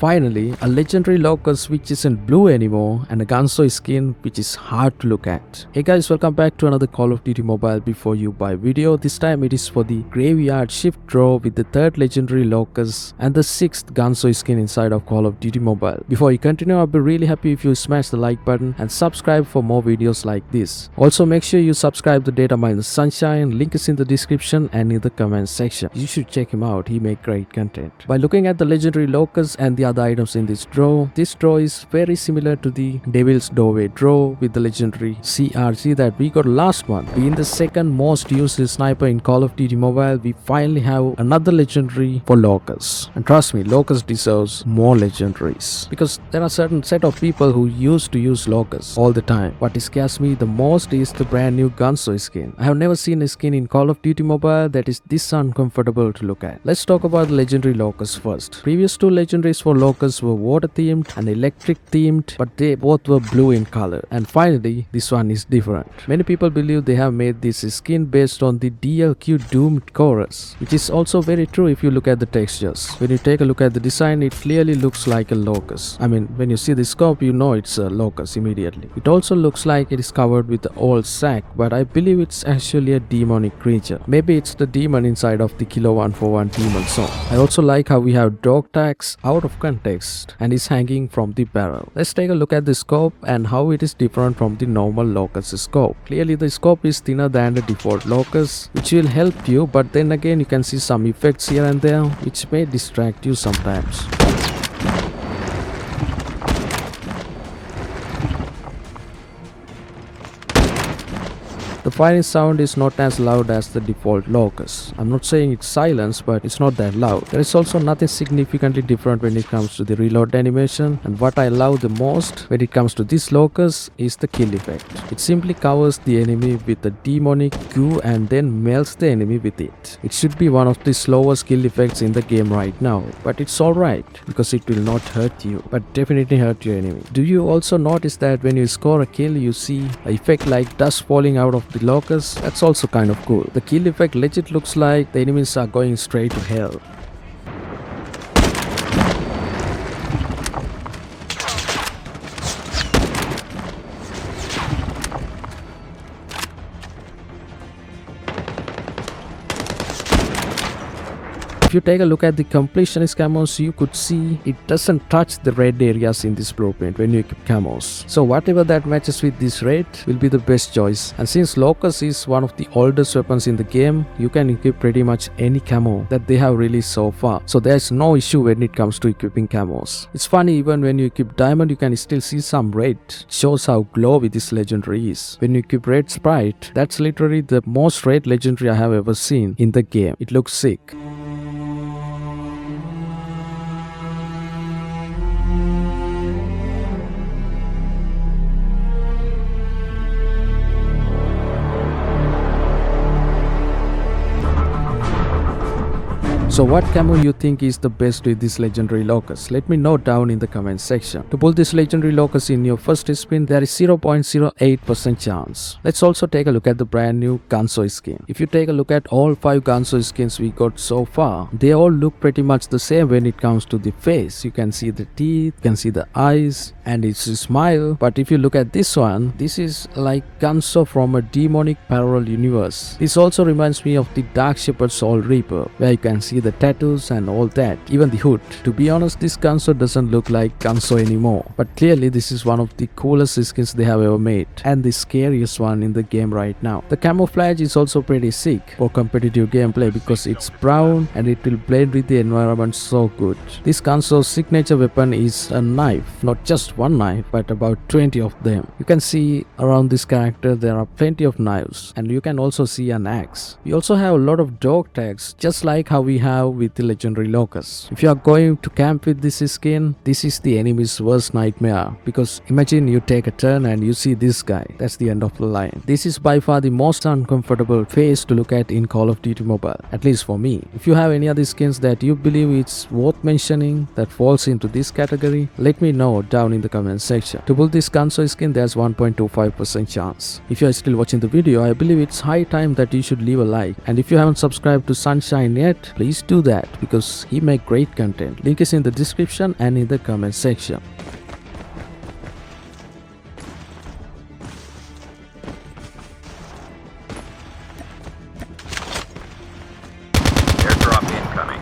finally, a legendary Locus which isn't blue anymore, and a Gunzo skin which is hard to look at. Hey guys, welcome back to another Call of Duty Mobile before you buy video. This time it is for the Graveyard Shift draw with the 3rd legendary Locus and the 6th Gunzo skin inside of Call of Duty Mobile. Before you continue, I'll be really happy if you smash the like button and subscribe for more videos like this. Also make sure you subscribe to Data Mine Sunshine, link is in the description and in the comment section. You should check him out, he make great content. By looking at the legendary Locus and the other items in this draw is very similar to the Devil's Doorway draw with the legendary CRG that we got last month. Being the 2nd most used sniper in Call of Duty Mobile, we finally have another legendary for Locus. And trust me, Locus deserves more legendaries because there are certain set of people who used to use Locus all the time. What scares me the most is the brand new Gunzo skin. I have never seen a skin in Call of Duty Mobile that is this uncomfortable to look at. Let's talk about the legendary Locus first. Previous 2 legendaries for Locus were water themed and electric themed, but they both were blue in color. And finally, this one is different. Many people believe they have made this skin based on the DLQ Doomed chorus, which is also very true if you look at the textures. When you take a look at the design, it clearly looks like a Locus. I mean, when you see the scope, you know it's a Locus immediately. It also looks like it is covered with the old sack, but I believe it's actually a demonic creature. Maybe it's the demon inside of the Kilo 141 demon song. I also like how we have dog tags out of context and is hanging from the barrel. Let's take a look at the scope and how it is different from the normal Locus scope. Clearly the scope is thinner than the default Locus, which will help you, but then again you can see some effects here and there which may distract you sometimes. The firing sound is not as loud as the default Locus. I'm not saying it's silence, but it's not that loud. There is also nothing significantly different when it comes to the reload animation, and what I love the most when it comes to this Locus is the kill effect. It simply covers the enemy with a demonic goo and then melts the enemy with it. It should be one of the slowest kill effects in the game right now, but it's alright because it will not hurt you, but definitely hurt your enemy. Do you also notice that when you score a kill, you see an effect like dust falling out of the Locus? That's also kind of cool. The kill effect legit looks like the enemies are going straight to hell. If you take a look at the Completionist Camos, you could see it doesn't touch the red areas in this blueprint when you equip Camos. So whatever that matches with this red will be the best choice. And since Locus is one of the oldest weapons in the game, you can equip pretty much any camo that they have released so far. So there's no issue when it comes to equipping Camos. It's funny, even when you equip Diamond, you can still see some red. It shows how glowy this legendary is. When you equip Red Sprite, that's literally the most red legendary I have ever seen in the game. It looks sick. So what camo you think is the best with this legendary Locus? Let me know down in the comment section. To pull this legendary Locus in your first spin, there is 0.08% chance. Let's also take a look at the brand new Gunzo skin. If you take a look at all 5 Gunzo skins we got so far, they all look pretty much the same when it comes to the face. You can see the teeth, you can see the eyes, and it's a smile. But if you look at this one, this is like Gunzo from a demonic Peril universe. This also reminds me of the Dark Shepherd Soul Reaper, where you can see the tattoos and all that, even the hood. To be honest, this Gunzo doesn't look like Gunzo anymore, but clearly this is one of the coolest skins they have ever made and the scariest one in the game right now. The camouflage is also pretty sick for competitive gameplay because it's brown and it will blend with the environment so good. This Gunzo's signature weapon is a knife, not just one knife but about 20 of them. You can see around this character there are plenty of knives, and you can also see an axe. We also have a lot of dog tags, just like how we have with the legendary Locus. If you are going to camp with this skin, this is the enemy's worst nightmare, because imagine you take a turn and you see this guy. That's the end of the line. This is by far the most uncomfortable face to look at in Call of Duty Mobile, at least for me. If you have any other skins that you believe it's worth mentioning that falls into this category, let me know down in the comment section. To pull this Gunzo skin, there's 1.25% chance. If you are still watching the video, I believe it's high time that you should leave a like, and if you haven't subscribed to Sunshine yet, please please do that because he make great content. Link is in the description and in the comment section. Airdrop incoming.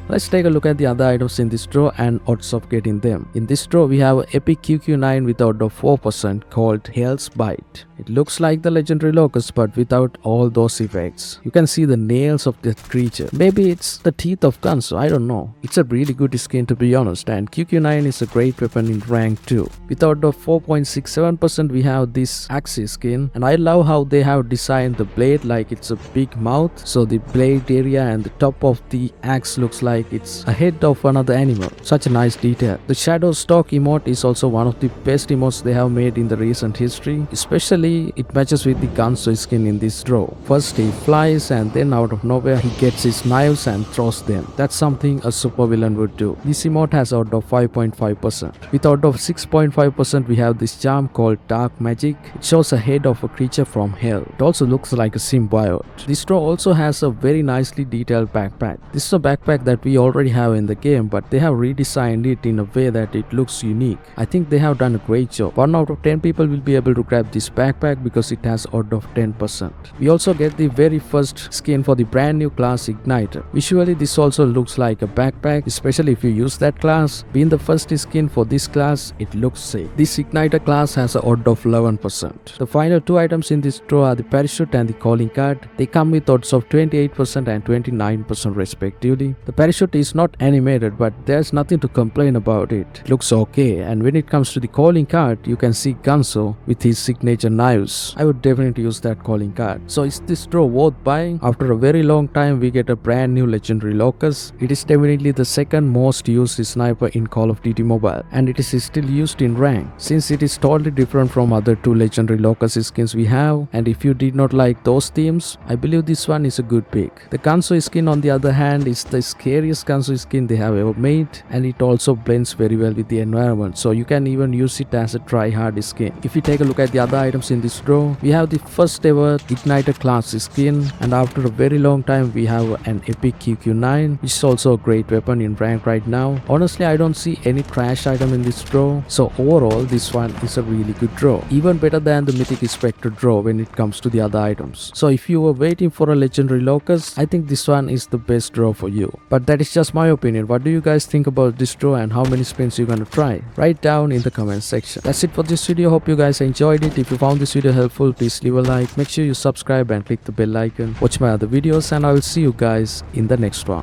Let's take a look at the other items in this draw and odds of getting them. In this draw we have an epic QQ9 with odds of 4% called Hell's Bite. It looks like the legendary Locus but without all those effects. You can see the nails of that creature. Maybe it's the teeth of Gunzo, I don't know. It's a really good skin to be honest, and QQ9 is a great weapon in rank 2. With odds of 4.67% we have this Axis skin, and I love how they have designed the blade like it's a big mouth, so the blade area and the top of the axe looks like it's a head of another animal. Such a nice detail. The Shadow Stalk emote is also one of the best emotes they have made in the recent history. Especially it matches with the Gunzo skin in this draw. First he flies and then out of nowhere he gets his knives and throws them. That's something a supervillain would do. This emote has out of 5.5%. With out of 6.5% we have this charm called Dark Magic. It shows a head of a creature from hell. It also looks like a symbiote. This draw also has a very nicely detailed backpack. This is a backpack that we already have in the game, but they have redesigned it in a way that it looks unique. I think they have done a great job. 1 out of 10 people will be able to grab this backpack because it has odd of 10%. We also get the very first skin for the brand new class Igniter. Visually this also looks like a backpack, especially if you use that class. Being the first skin for this class, it looks sick. This Igniter class has a odd of 11%. The final 2 items in this draw are the parachute and the calling card. They come with odds of 28% and 29% respectively. The parachute is not animated, but there's nothing to complain about it. It looks okay, and when it comes to the calling card, you can see Gunzo with his signature knives. I would definitely use that calling card. So is this draw worth buying? After a very long time we get a brand new legendary Locus. It is definitely the second most used sniper in Call of Duty Mobile, and it is still used in rank. Since it is totally different from other 2 legendary Locus skins we have, and if you did not like those themes, I believe this one is a good pick. The Gunzo skin on the other hand is the scariest Gunzo skin they have ever made, and it also blends very well with the environment, so you can even use it as a try-hard skin. If you take a look at the other items in this draw, we have the first ever Igniter class skin, and after a very long time we have an epic QQ9, which is also a great weapon in rank right now. Honestly, I don't see any trash item in this draw, so overall this one is a really good draw, even better than the Mythic Spectre draw when it comes to the other items. So if you were waiting for a legendary Locus, I think this one is the best draw for you. But that is just my opinion. What do you guys think about this draw and how many spins you're gonna try? Write down in the comment section. That's it for this video. Hope you guys enjoyed it. If you found this video helpful, please leave a like. Make sure you subscribe and click the bell icon. Watch my other videos, and I will see you guys in the next one.